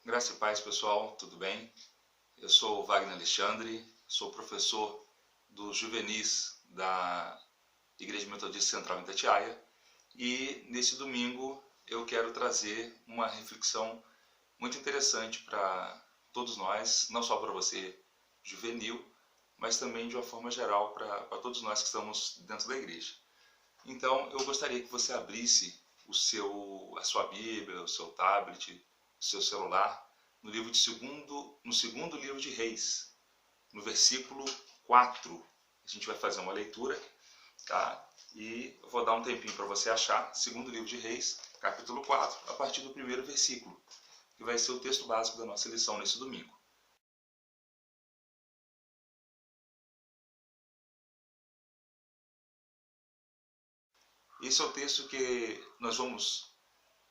Graça e paz, pessoal, tudo bem? Eu sou o Wagner Alexandre, sou professor dos juvenis da Igreja Metodista Central em Itatiaia e nesse domingo eu quero trazer uma reflexão muito interessante para todos nós, não só para você, juvenil, mas também de uma forma geral para todos nós que estamos dentro da igreja. Então eu gostaria que você abrisse a sua Bíblia, o seu tablet, o seu celular, no segundo livro de Reis, no versículo 4. A gente vai fazer uma leitura, tá? E eu vou dar um tempinho para você achar, segundo livro de Reis, capítulo 4, a partir do primeiro versículo, que vai ser o texto básico da nossa lição nesse domingo. Esse é o texto que nós vamos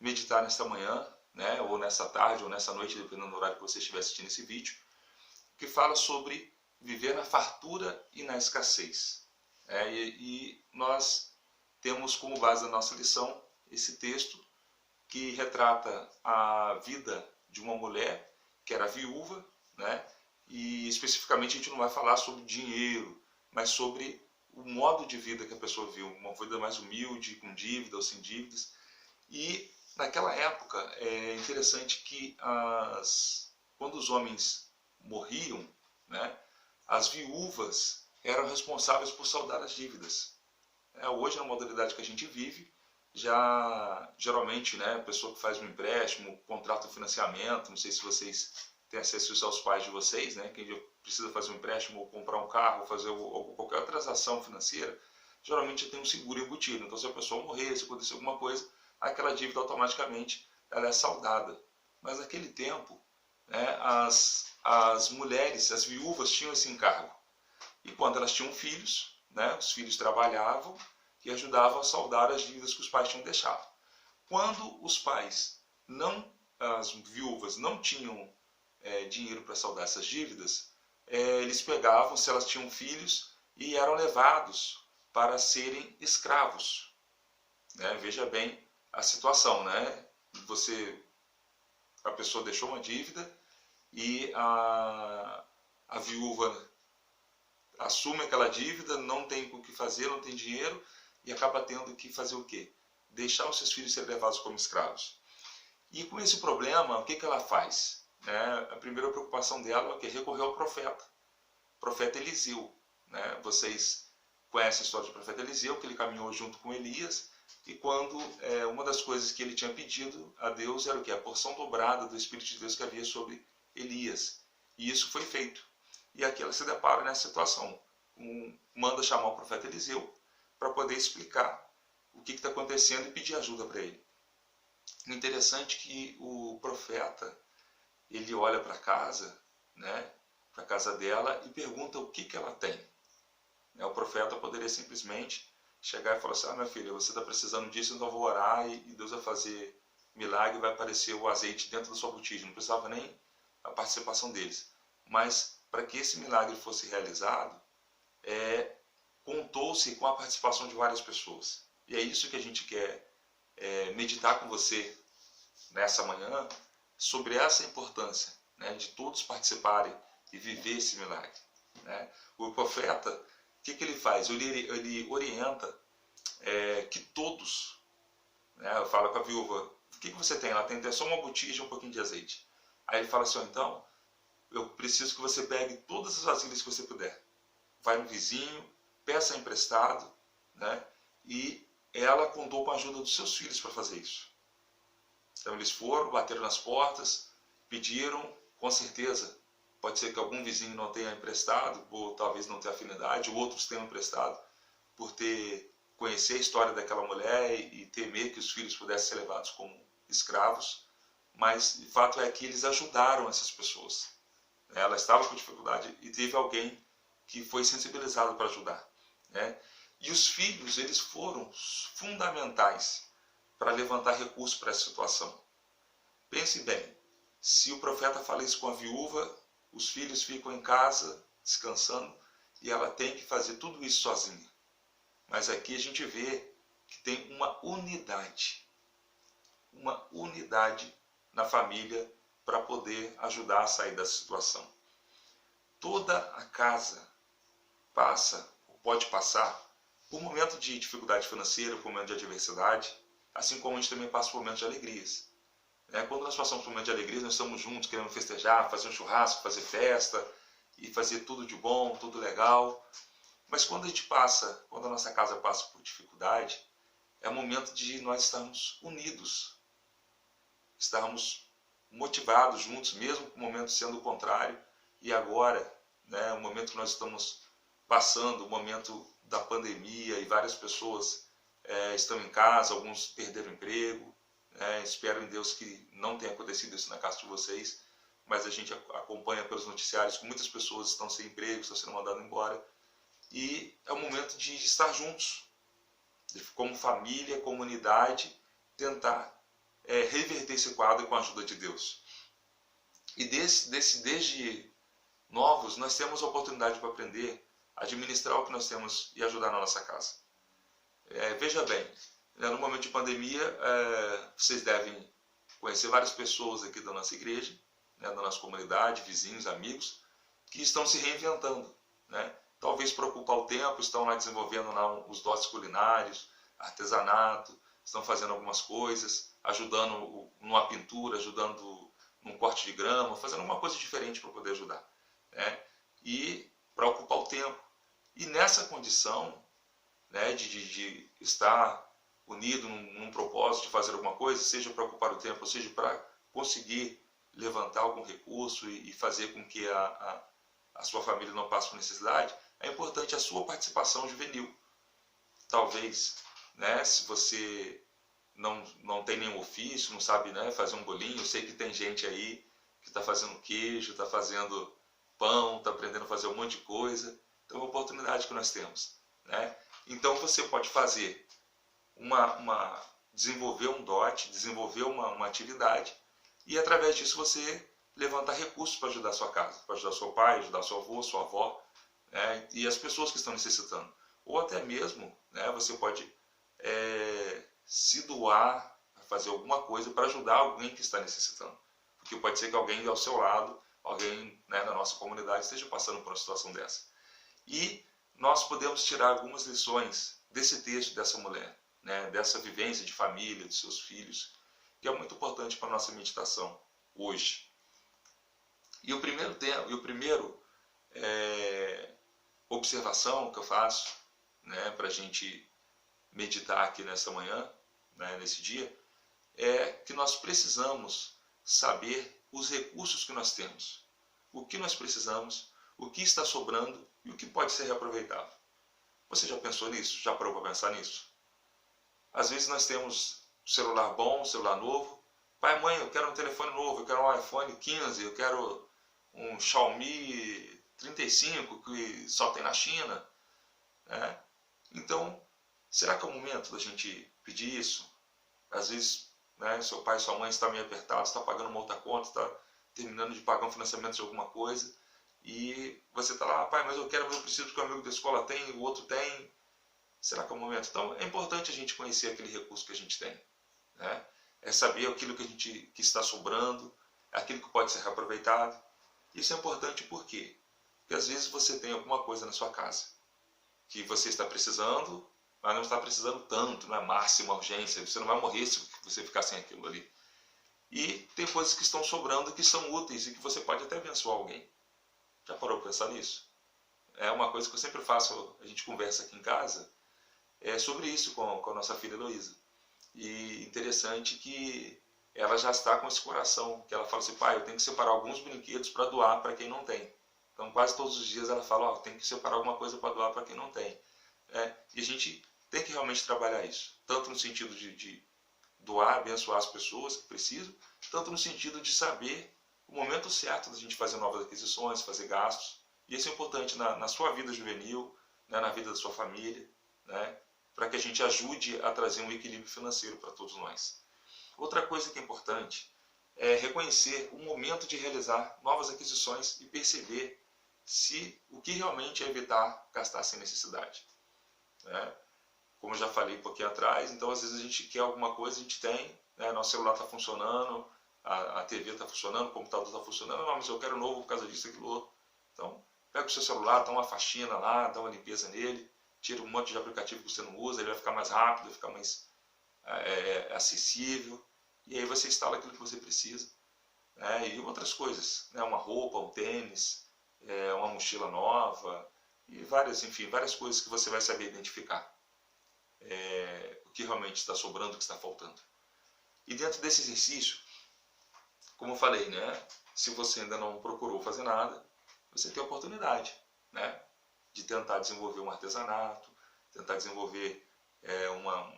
meditar nesta manhã, né, ou nessa tarde, ou nessa noite, dependendo do horário que você estiver assistindo esse vídeo, que fala sobre viver na fartura e na escassez. E nós temos como base da nossa lição esse texto que retrata a vida de uma mulher que era viúva, né? E especificamente a gente não vai falar sobre dinheiro, mas sobre o modo de vida que a pessoa viu, uma vida mais humilde, com dívida ou sem dívidas. E naquela época é interessante que quando os homens morriam, né, as viúvas eram responsáveis por saldar as dívidas. Hoje, na modalidade que a gente vive, já geralmente, né, a pessoa que faz um empréstimo, contrata um financiamento, não sei se vocês têm acesso isso aos pais de vocês, né, quem precisa fazer um empréstimo ou comprar um carro, ou fazer qualquer outra transação financeira, geralmente tem um seguro embutido. Então, se a pessoa morrer, se acontecer alguma coisa, aquela dívida automaticamente ela é saldada. Mas naquele tempo, né, as mulheres, as viúvas tinham esse encargo. E quando elas tinham filhos, né, os filhos trabalhavam e ajudavam a saldar as dívidas que os pais tinham deixado. Quando os pais, as viúvas, não tinham dinheiro para saldar essas dívidas, eles pegavam, se elas tinham filhos, e eram levados para serem escravos. Né? Veja bem a situação, né? A pessoa deixou uma dívida e a viúva assume aquela dívida, não tem o que fazer, não tem dinheiro e acaba tendo que fazer o quê? Deixar os seus filhos serem levados como escravos. E com esse problema, o que ela faz? A primeira preocupação dela é o quê? Recorrer ao profeta. O profeta Eliseu. Né? Vocês conhecem a história do profeta Eliseu, que ele caminhou junto com Elias, e quando uma das coisas que ele tinha pedido a Deus era o quê? A porção dobrada do Espírito de Deus que havia sobre Elias. E isso foi feito. E aqui ela se depara nessa situação. Manda chamar o profeta Eliseu para poder explicar o que está acontecendo e pedir ajuda para ele. O interessante é que o profeta, ele olha para casa, né, para a casa dela e pergunta o que ela tem. O profeta poderia simplesmente chegar e falar assim, minha filha, você está precisando disso, então eu vou orar e Deus vai fazer milagre, vai aparecer o azeite dentro da sua botija. Não precisava nem a participação deles. Mas para que esse milagre fosse realizado, contou-se com a participação de várias pessoas. E é isso que a gente quer meditar com você nessa manhã, sobre essa importância, né, de todos participarem e viver esse milagre. Né? O profeta, o que ele faz? Ele orienta que todos, né, fala com a viúva, o que você tem? Ela tem só uma botija e um pouquinho de azeite. Aí ele fala assim, então, eu preciso que você pegue todas as vasilhas que você puder. Vai no vizinho, peça emprestado, né? E ela contou com a ajuda dos seus filhos para fazer isso. Então eles foram, bateram nas portas, pediram, com certeza, pode ser que algum vizinho não tenha emprestado, ou talvez não tenha afinidade, ou outros tenham emprestado, por conhecer a história daquela mulher e temer que os filhos pudessem ser levados como escravos. Mas o fato é que eles ajudaram essas pessoas. Ela estava com dificuldade e teve alguém que foi sensibilizado para ajudar. Né? E os filhos, eles foram fundamentais para levantar recursos para essa situação. Pense bem, se o profeta fala isso com a viúva, os filhos ficam em casa, descansando, e ela tem que fazer tudo isso sozinha. Mas aqui a gente vê que tem uma unidade na família para poder ajudar a sair dessa situação. Toda a casa passa, ou pode passar, por um momento de dificuldade financeira, por um momento de adversidade, assim como a gente também passa por momentos de alegrias. Quando nós passamos por um momento de alegria, nós estamos juntos, querendo festejar, fazer um churrasco, fazer festa, e fazer tudo de bom, tudo legal. Mas quando a nossa casa passa por dificuldade, é o momento de nós estarmos unidos, estarmos motivados juntos, mesmo com o momento sendo o contrário. E agora, o momento que nós estamos passando, o momento da pandemia, e várias pessoas estão em casa, alguns perderam emprego. Espero em Deus que não tenha acontecido isso na casa de vocês, mas a gente acompanha pelos noticiários que muitas pessoas estão sem emprego, estão sendo mandadas embora. E é o momento de estar juntos, como família, comunidade, tentar reverter esse quadro com a ajuda de Deus. E desde novos, nós temos a oportunidade para aprender a administrar o que nós temos e ajudar na nossa casa. Veja bem, no momento de pandemia, vocês devem conhecer várias pessoas aqui da nossa igreja, da nossa comunidade, vizinhos, amigos, que estão se reinventando. Talvez para ocupar o tempo, estão lá desenvolvendo os dotes culinários, artesanato, estão fazendo algumas coisas, ajudando numa pintura, ajudando num corte de grama, fazendo uma coisa diferente para poder ajudar. E para ocupar o tempo. E nessa condição de estar unido num propósito de fazer alguma coisa, seja para ocupar o tempo, ou seja para conseguir levantar algum recurso e fazer com que a sua família não passe por necessidade, é importante a sua participação juvenil. Talvez, se você não tem nenhum ofício, não sabe fazer um bolinho, eu sei que tem gente aí que está fazendo queijo, está fazendo pão, está aprendendo a fazer um monte de coisa. Então é uma oportunidade que nós temos. Então você pode fazer desenvolver um dote, desenvolver uma atividade, e através disso você levantar recursos para ajudar a sua casa, para ajudar seu pai, ajudar seu avô, sua avó, e as pessoas que estão necessitando. Ou até mesmo você pode se doar, fazer alguma coisa para ajudar alguém que está necessitando. Porque pode ser que alguém ao seu lado, alguém na nossa comunidade esteja passando por uma situação dessa. E nós podemos tirar algumas lições desse texto dessa mulher, dessa vivência de família, de seus filhos, que é muito importante para a nossa meditação hoje. E o primeiro observação que eu faço para a gente meditar aqui nessa manhã, nesse dia, é que nós precisamos saber os recursos que nós temos, o que nós precisamos, o que está sobrando e o que pode ser reaproveitado. Você já pensou nisso? Já parou para pensar nisso? Às vezes nós temos um celular bom, um celular novo. Pai, mãe, eu quero um telefone novo, eu quero um iPhone 15, eu quero um Xiaomi 35 que só tem na China. Então, será que é o momento da gente pedir isso? Às vezes, seu pai e sua mãe estão meio apertados, está pagando uma outra conta, está terminando de pagar um financiamento de alguma coisa, e você está lá, pai, mas eu preciso que o amigo da escola tem, o outro tem. Será que é o momento? Então, é importante a gente conhecer aquele recurso que a gente tem. É saber aquilo que está sobrando, aquilo que pode ser reaproveitado. Isso é importante por quê? Porque às vezes você tem alguma coisa na sua casa que você está precisando, mas não está precisando tanto, não é máxima urgência, você não vai morrer se você ficar sem aquilo ali. E tem coisas que estão sobrando que são úteis e que você pode até abençoar alguém. Já parou para pensar nisso? É uma coisa que eu sempre faço, a gente conversa aqui em casa, sobre isso com a nossa filha Heloísa. E interessante que ela já está com esse coração, que ela fala assim, pai, eu tenho que separar alguns brinquedos para doar para quem não tem. Então quase todos os dias ela fala, tem que separar alguma coisa para doar para quem não tem. E a gente tem que realmente trabalhar isso, tanto no sentido de doar, abençoar as pessoas que precisam, tanto no sentido de saber o momento certo da gente fazer novas aquisições, fazer gastos. E isso é importante na sua vida juvenil, na vida da sua família, para que a gente ajude a trazer um equilíbrio financeiro para todos nós. Outra coisa que é importante é reconhecer o momento de realizar novas aquisições e perceber o que realmente é evitar gastar sem necessidade. Como eu já falei um pouquinho atrás, então às vezes a gente quer alguma coisa, a gente tem, nosso celular está funcionando, a TV está funcionando, o computador está funcionando, não, mas eu quero novo por causa disso, aquilo outro. Então, pega o seu celular, dá uma faxina lá, dá uma limpeza nele, tira um monte de aplicativo que você não usa, ele vai ficar mais rápido, vai ficar mais acessível, e aí você instala aquilo que você precisa, né? E outras coisas, né? Uma roupa, um tênis, uma mochila nova, e várias coisas que você vai saber identificar o que realmente está sobrando, o que está faltando. E dentro desse exercício, como eu falei, né? Se você ainda não procurou fazer nada, você tem a oportunidade, né? De tentar desenvolver um artesanato, tentar desenvolver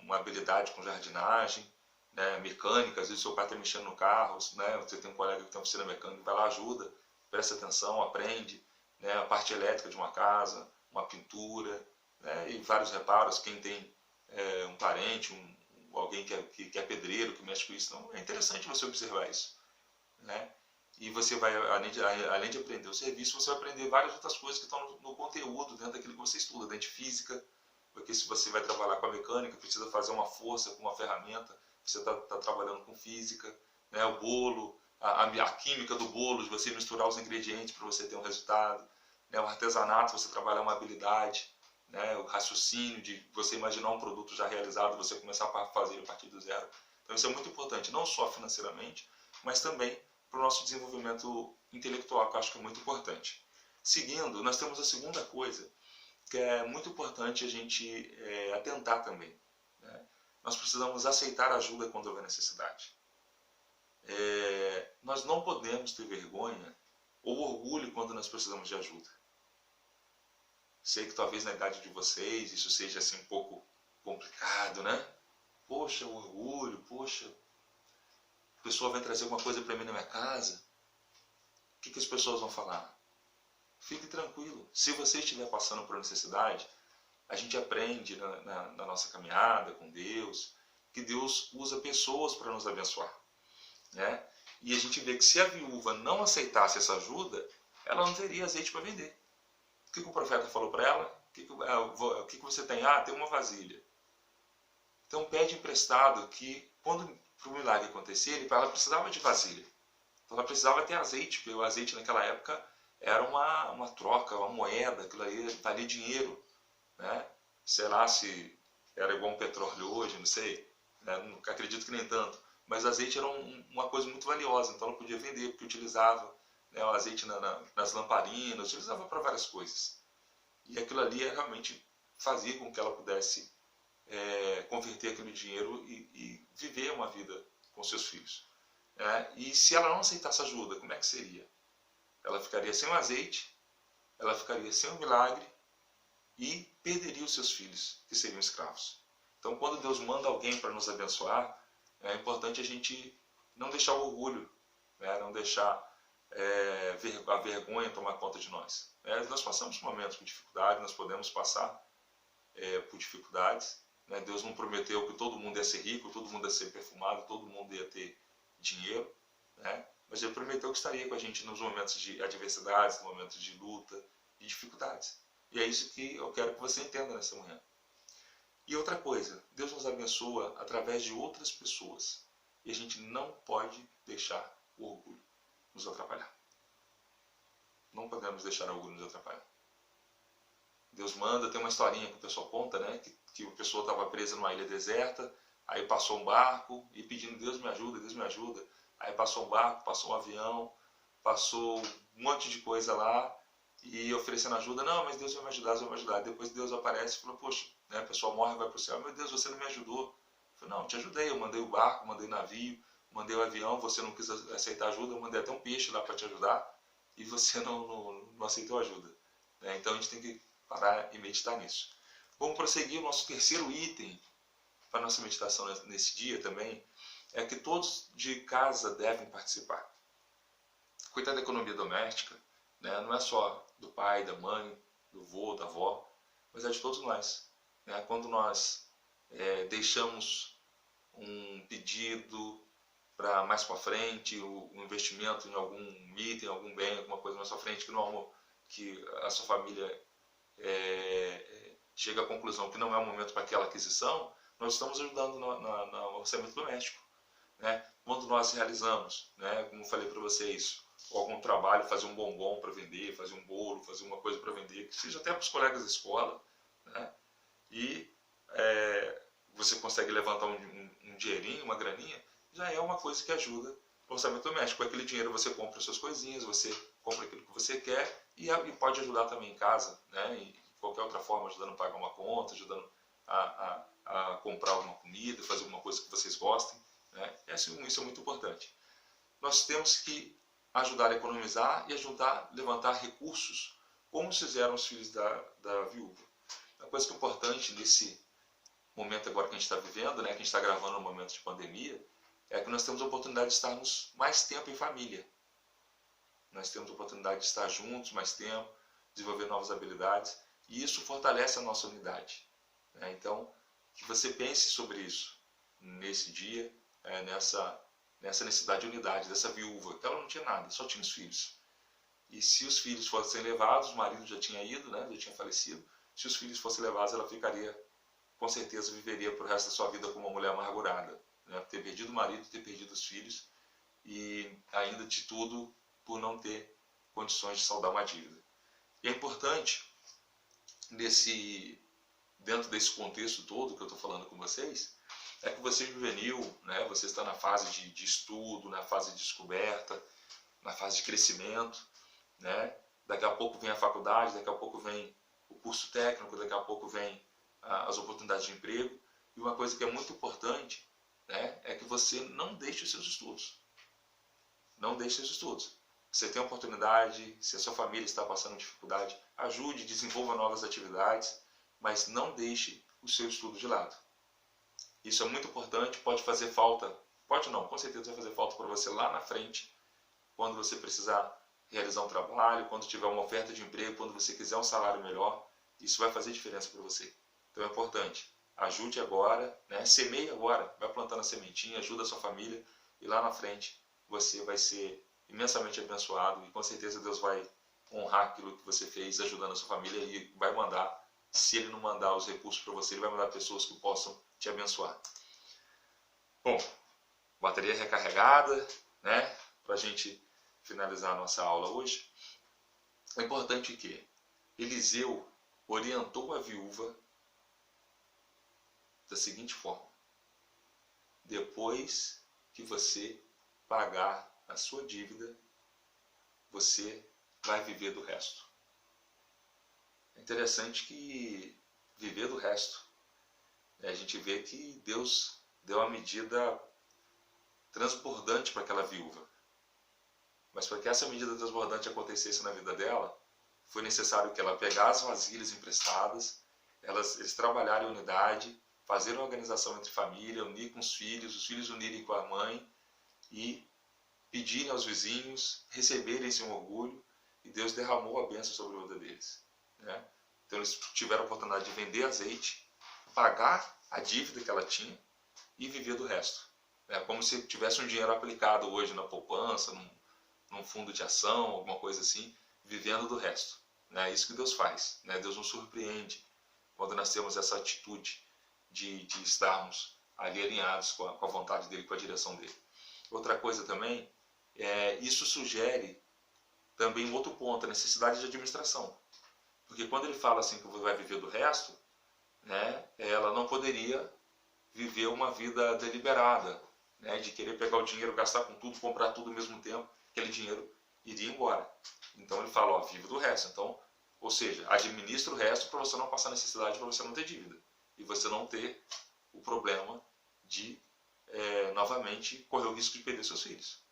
uma habilidade com jardinagem, né? Mecânica. Às vezes seu pai está mexendo no carro, né? Você tem um colega que tem uma oficina mecânica, vai lá, ajuda, presta atenção, aprende, né? A parte elétrica de uma casa, uma pintura, né? E vários reparos. Quem tem um parente, alguém que é pedreiro, que mexe com isso, então é interessante você observar isso, né? E você vai, além de aprender o serviço, você vai aprender várias outras coisas que estão no conteúdo, dentro daquilo que você estuda, dentro de física, porque se você vai trabalhar com a mecânica, precisa fazer uma força com uma ferramenta, você está trabalhando com física, né? O bolo, a química do bolo, de você misturar os ingredientes para você ter um resultado, né? O artesanato, você trabalhar uma habilidade, né? O raciocínio de você imaginar um produto já realizado, você começar a fazer a partir do zero. Então isso é muito importante, não só financeiramente, mas também para o nosso desenvolvimento intelectual, que eu acho que é muito importante. Seguindo, nós temos a segunda coisa, que é muito importante a gente atentar também, né? Nós precisamos aceitar ajuda quando houver necessidade. Nós não podemos ter vergonha ou orgulho quando nós precisamos de ajuda. Sei que talvez na idade de vocês isso seja assim um pouco complicado, né? Poxa, o orgulho, poxa, a pessoa vai trazer alguma coisa para mim na minha casa, o que as pessoas vão falar? Fique tranquilo. Se você estiver passando por necessidade, a gente aprende na nossa caminhada com Deus, que Deus usa pessoas para nos abençoar, né? E a gente vê que se a viúva não aceitasse essa ajuda, ela não teria azeite para vender. O que o profeta falou para ela? O que você tem? Ah, tem uma vasilha. Então pede emprestado, que quando o milagre acontecer, ela precisava de vasilha. Então ela precisava ter azeite, porque o azeite naquela época era uma troca, uma moeda, aquilo aí valia dinheiro, né? Sei lá se era igual um petróleo hoje, não sei, né? Acredito que nem tanto. Mas azeite era uma coisa muito valiosa, então ela podia vender, porque utilizava, né, o azeite nas lamparinas, utilizava para várias coisas. E aquilo ali realmente fazia com que ela pudesse converter aquele dinheiro e viver uma vida com seus filhos. E se ela não aceitasse ajuda, como é que seria? Ela ficaria sem o azeite, ela ficaria sem o milagre e perderia os seus filhos, que seriam escravos. Então, quando Deus manda alguém para nos abençoar, é importante a gente não deixar o orgulho, né? Não deixar a vergonha tomar conta de nós. Nós passamos por momentos de dificuldade, nós podemos passar por dificuldades. Né? Deus não prometeu que todo mundo ia ser rico, todo mundo ia ser perfumado, todo mundo ia ter dinheiro, né? Mas Ele prometeu que estaria com a gente nos momentos de adversidades, nos momentos de luta, de dificuldades. E é isso que eu quero que você entenda nessa manhã. E outra coisa, Deus nos abençoa através de outras pessoas. E a gente não pode deixar o orgulho nos atrapalhar. Não podemos deixar o orgulho nos atrapalhar. Deus manda, tem uma historinha que o pessoal conta, né? Que a pessoa estava presa numa ilha deserta, aí passou um barco e pedindo: Deus me ajuda, Deus me ajuda. Aí passou um barco, passou um avião, passou um monte de coisa lá, e oferecendo ajuda: não, mas Deus vai me ajudar, Deus vai me ajudar. Depois Deus aparece e falou: poxa, né, a pessoa morre e vai para o céu: meu Deus, você não me ajudou. Eu falei: não, te ajudei, eu mandei o barco, mandei o navio, mandei o avião, você não quis aceitar ajuda, eu mandei até um peixe lá para te ajudar, e você não aceitou ajuda. Então a gente tem que parar e meditar nisso. Vamos prosseguir. O nosso terceiro item para a nossa meditação nesse dia também é que todos de casa devem participar. Cuidar da economia doméstica, né, não é só do pai, da mãe, do avô, da avó, mas é de todos nós. Né? Quando nós deixamos um pedido para mais para frente, um investimento em algum item, algum bem, alguma coisa mais para frente, que a sua família chega à conclusão que não é o momento para aquela aquisição, nós estamos ajudando no orçamento doméstico. né? Quando nós realizamos, né, como eu falei para vocês, algum trabalho, fazer um bombom para vender, fazer um bolo, fazer uma coisa para vender, que seja até para os colegas da escola, né? E você consegue levantar um dinheirinho, uma graninha, já é uma coisa que ajuda o orçamento doméstico. Com aquele dinheiro você compra as suas coisinhas, você compra aquilo que você quer e pode ajudar também em casa, né? E de qualquer outra forma, ajudando a pagar uma conta, ajudando a comprar alguma comida, fazer alguma coisa que vocês gostem, né? Isso é muito importante. Nós temos que ajudar a economizar e ajudar a levantar recursos, como fizeram os filhos da viúva. Uma coisa que é importante nesse momento agora que a gente está vivendo, né, que a gente está gravando no momento de pandemia, é que nós temos a oportunidade de estarmos mais tempo em família. Nós temos a oportunidade de estar juntos mais tempo, desenvolver novas habilidades, e isso fortalece a nossa unidade, né? Então, que você pense sobre isso nesse dia, nessa necessidade de unidade dessa viúva, que ela não tinha nada, só tinha os filhos. E se os filhos fossem levados, o marido já tinha ido, né, já tinha falecido, se os filhos fossem levados, ela ficaria, com certeza, viveria para o resto da sua vida como uma mulher amargurada, né? Ter perdido o marido, ter perdido os filhos e ainda de tudo por não ter condições de saldar uma dívida. E é importante, dentro desse contexto todo que eu estou falando com vocês, é que você é juvenil, né? Você está na fase de estudo, na fase de descoberta, na fase de crescimento, né? Daqui a pouco vem a faculdade, daqui a pouco vem o curso técnico, daqui a pouco vem as oportunidades de emprego. E uma coisa que é muito importante, né, é que você não deixe os seus estudos. Não deixe os seus estudos. Você tem oportunidade, se a sua família está passando dificuldade, ajude, desenvolva novas atividades, mas não deixe o seu estudo de lado. Isso é muito importante, pode fazer falta, pode não, com certeza vai fazer falta para você lá na frente, quando você precisar realizar um trabalho, quando tiver uma oferta de emprego, quando você quiser um salário melhor, isso vai fazer diferença para você. Então é importante, ajude agora, né? Semeie agora, vai plantando a sementinha, ajuda a sua família e lá na frente você vai ser imensamente abençoado e com certeza Deus vai honrar aquilo que você fez ajudando a sua família e vai mandar, se Ele não mandar os recursos para você, Ele vai mandar pessoas que possam te abençoar. Bom, bateria recarregada, né? Para a gente finalizar a nossa aula hoje, é importante que Eliseu orientou a viúva da seguinte forma: depois que você pagar a sua dívida, você vai viver do resto. É interessante que viver do resto, a gente vê que Deus deu uma medida transbordante para aquela viúva. Mas para que essa medida transbordante acontecesse na vida dela, foi necessário que ela pegasse vasilhas emprestadas, eles trabalharem em unidade, fazer uma organização entre família, unir com os filhos unirem com a mãe e pedirem aos vizinhos, receberem esse orgulho, e Deus derramou a bênção sobre a vida deles, né? Então eles tiveram a oportunidade de vender azeite, pagar a dívida que ela tinha e viver do resto. É como se tivesse um dinheiro aplicado hoje na poupança, num fundo de ação, alguma coisa assim, vivendo do resto. É isso que Deus faz, né? Deus nos surpreende quando nós temos essa atitude de estarmos ali alinhados com a vontade dele, com a direção dele. Outra coisa também, isso sugere também um outro ponto, a necessidade de administração. Porque quando ele fala assim que vai viver do resto, né, ela não poderia viver uma vida deliberada, né, de querer pegar o dinheiro, gastar com tudo, comprar tudo ao mesmo tempo, aquele dinheiro iria embora. Então ele fala, vive do resto. Então, ou seja, administra o resto para você não passar necessidade, para você não ter dívida. E você não ter o problema de, novamente, correr o risco de perder seus filhos.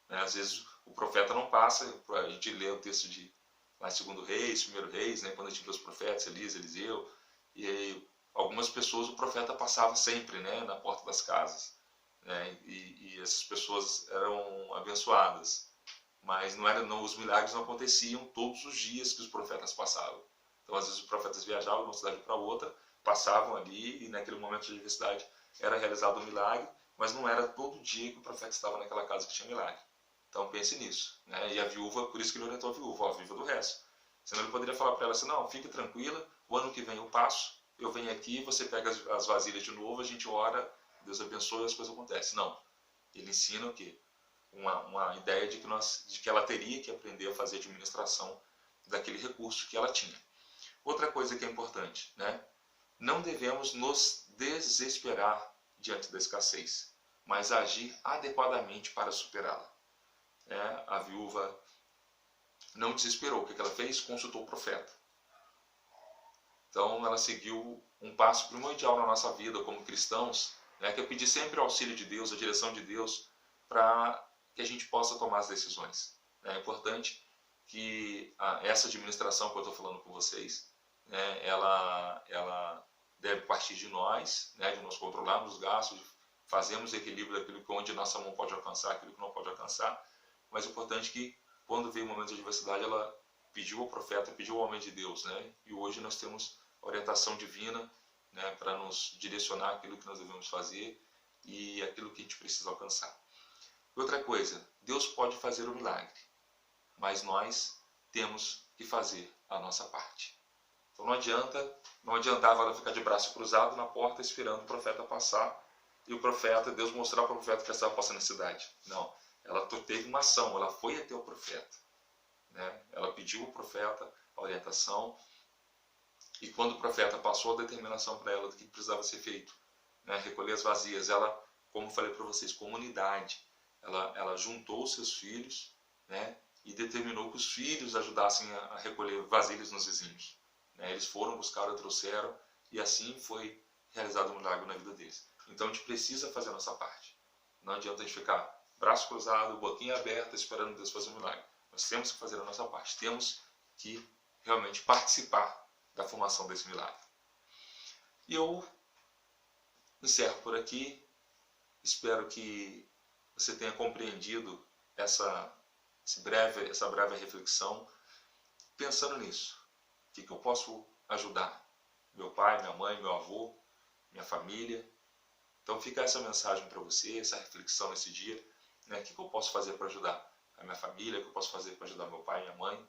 Né? Às vezes o profeta não passa, a gente lê o texto de lá em 2 Reis, 1 Reis, né, quando a gente vê os profetas, Elias, Eliseu, e aí, algumas pessoas o profeta passava sempre, né, na porta das casas, né, e essas pessoas eram abençoadas, mas os milagres não aconteciam todos os dias que os profetas passavam. Então às vezes os profetas viajavam de uma cidade para outra, passavam ali e naquele momento de adversidade era realizado um milagre, mas não era todo dia que o profeta estava naquela casa que tinha milagre. Então pense nisso, né? E a viúva, por isso que ele orientou a viúva, viva do resto. Senão ele poderia falar para ela assim, não, fique tranquila, o ano que vem eu passo, eu venho aqui, você pega as vasilhas de novo, a gente ora, Deus abençoe e as coisas acontecem. Não, Ele ensina o quê? Uma ideia de que ela teria que aprender a fazer administração daquele recurso que ela tinha. Outra coisa que é importante, né? Não devemos nos desesperar diante da escassez, mas agir adequadamente para superá-la. A viúva não desesperou. O que ela fez? Consultou o profeta. Então ela seguiu um passo primordial na nossa vida como cristãos, que é pedir sempre o auxílio de Deus, a direção de Deus, para que a gente possa tomar as decisões. É importante que essa administração que eu estou falando com vocês, ela deve partir de nós, de nós controlarmos os gastos, de fazermos equilíbrio daquilo que onde nossa mão pode alcançar, aquilo que não pode alcançar. Mas é importante que, quando veio o momento de adversidade, ela pediu ao profeta, pediu ao homem de Deus. E hoje nós temos orientação divina, para nos direcionar aquilo que nós devemos fazer e aquilo que a gente precisa alcançar. Outra coisa, Deus pode fazer o milagre, mas nós temos que fazer a nossa parte. Então não adiantava ela ficar de braço cruzado na porta esperando o profeta passar e Deus mostrar para o profeta que ela estava passando na cidade. Não, ela teve uma ação, ela foi até o profeta. Ela pediu ao profeta a orientação e quando o profeta passou a determinação para ela do que precisava ser feito, recolher as vasilhas, ela, como falei para vocês, comunidade, ela juntou os seus filhos, e determinou que os filhos ajudassem a recolher vasilhas nos vizinhos. Eles foram, buscaram, trouxeram, e assim foi realizado um milagre na vida deles. Então a gente precisa fazer a nossa parte. Não adianta a gente ficar braço cruzado, boquinha aberta, esperando Deus fazer um milagre. Nós temos que fazer a nossa parte. Temos que realmente participar da formação desse milagre. E eu encerro por aqui. Espero que você tenha compreendido essa breve reflexão, pensando nisso. O que eu posso ajudar? Meu pai, minha mãe, meu avô, minha família. Então fica essa mensagem para você, essa reflexão nesse dia. O que eu posso fazer para ajudar a minha família? O que eu posso fazer para ajudar meu pai e minha mãe?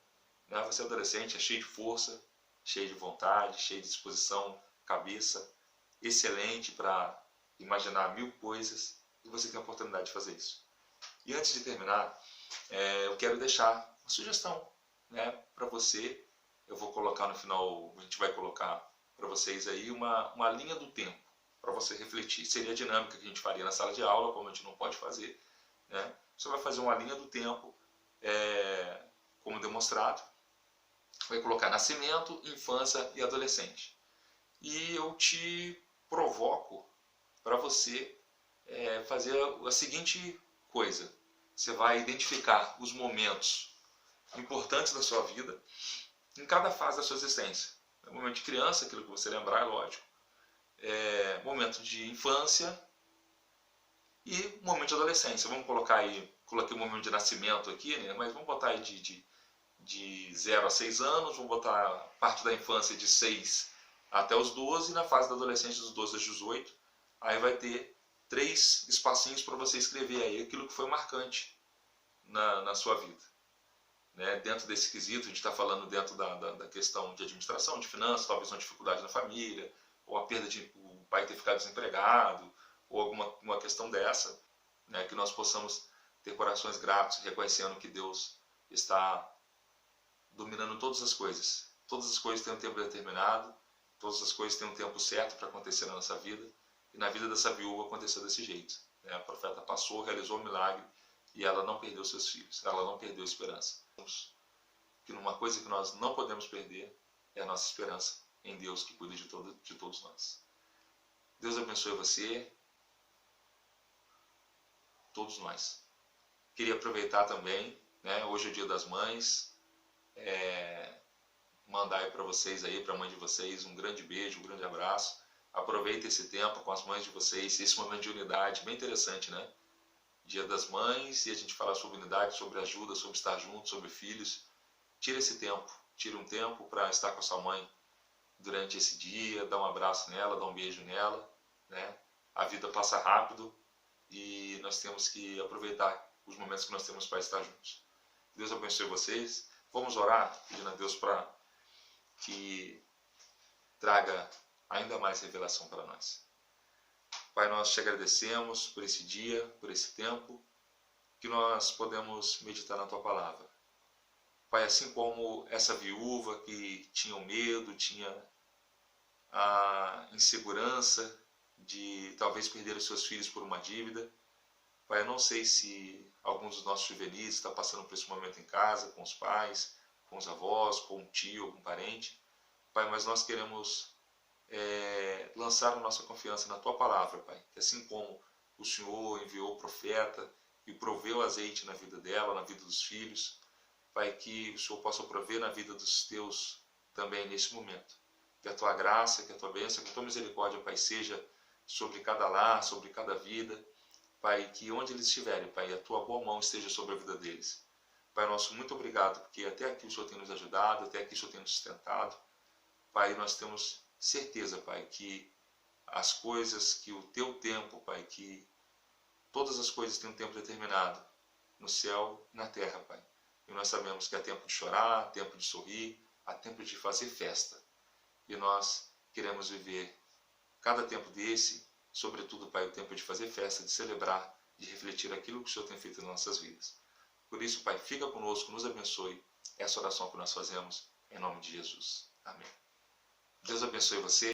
Você é adolescente, é cheio de força, cheio de vontade, cheio de disposição, cabeça excelente para imaginar 1000 coisas, e você tem a oportunidade de fazer isso. E antes de terminar, eu quero deixar uma sugestão para você. Eu vou colocar no final, a gente vai colocar para vocês aí uma linha do tempo para você refletir. Seria a dinâmica que a gente faria na sala de aula, como a gente não pode fazer. Você vai fazer uma linha do tempo, como demonstrado. Vai colocar nascimento, infância e adolescente. E eu te provoco para você fazer a seguinte coisa. Você vai identificar os momentos importantes da sua vida em cada fase da sua existência. Momento de criança, aquilo que você lembrar, é lógico. Momento de infância e momento de adolescência. Vamos colocar aí, coloquei o momento de nascimento aqui, mas vamos botar aí de 0 a 6 anos, vamos botar a parte da infância de 6 até os 12, e na fase da adolescência dos 12 aos 18, aí vai ter 3 espacinhos para você escrever aí aquilo que foi marcante na sua vida. Dentro desse quesito, a gente está falando dentro da questão de administração, de finanças, talvez uma dificuldade na família, ou a perda de o pai ter ficado desempregado, ou alguma questão dessa, que nós possamos ter corações gratos, reconhecendo que Deus está dominando todas as coisas. Todas as coisas têm um tempo determinado, todas as coisas têm um tempo certo para acontecer na nossa vida, e na vida dessa viúva aconteceu desse jeito. A profeta passou, realizou um milagre, e ela não perdeu seus filhos, ela não perdeu a esperança. Que uma coisa que nós não podemos perder é a nossa esperança em Deus, que cuida de todos nós. Deus abençoe você, todos nós. Queria aproveitar também, hoje é o Dia das Mães, mandar aí para vocês, aí, para a mãe de vocês, um grande beijo, um grande abraço. Aproveitem esse tempo com as mães de vocês, esse momento de unidade, bem interessante, Dia das Mães, e a gente fala sobre unidade, sobre ajuda, sobre estar junto, sobre filhos. Tire esse tempo, tire um tempo para estar com a sua mãe durante esse dia, dá um abraço nela, dá um beijo nela, A vida passa rápido e nós temos que aproveitar os momentos que nós temos para estar juntos. Deus abençoe vocês. Vamos orar, pedindo a Deus para que traga ainda mais revelação para nós. Pai, nós te agradecemos por esse dia, por esse tempo, que nós podemos meditar na Tua Palavra. Pai, assim como essa viúva que tinha o medo, tinha a insegurança de talvez perder os seus filhos por uma dívida. Pai, eu não sei se alguns dos nossos juvenis está passando por esse momento em casa, com os pais, com os avós, com um tio, algum parente. Pai, mas nós queremos lançar a nossa confiança na Tua Palavra, Pai. Que assim como o Senhor enviou o profeta e proveu azeite na vida dela, na vida dos filhos, Pai, que o Senhor possa prover na vida dos Teus também nesse momento. Que a Tua graça, que a Tua bênção, que a Tua misericórdia, Pai, seja sobre cada lar, sobre cada vida. Pai, que onde eles estiverem, Pai, a Tua boa mão esteja sobre a vida deles. Pai nosso, muito obrigado, porque até aqui o Senhor tem nos ajudado, até aqui o Senhor tem nos sustentado. Pai, nós temos certeza, Pai, que as coisas, que o Teu tempo, Pai, que todas as coisas têm um tempo determinado, no céu e na terra, Pai. E nós sabemos que há tempo de chorar, há tempo de sorrir, há tempo de fazer festa. E nós queremos viver cada tempo desse, sobretudo, Pai, o tempo de fazer festa, de celebrar, de refletir aquilo que o Senhor tem feito em nossas vidas. Por isso, Pai, fica conosco, nos abençoe. Essa oração que nós fazemos, em nome de Jesus. Amém. Deus abençoe você.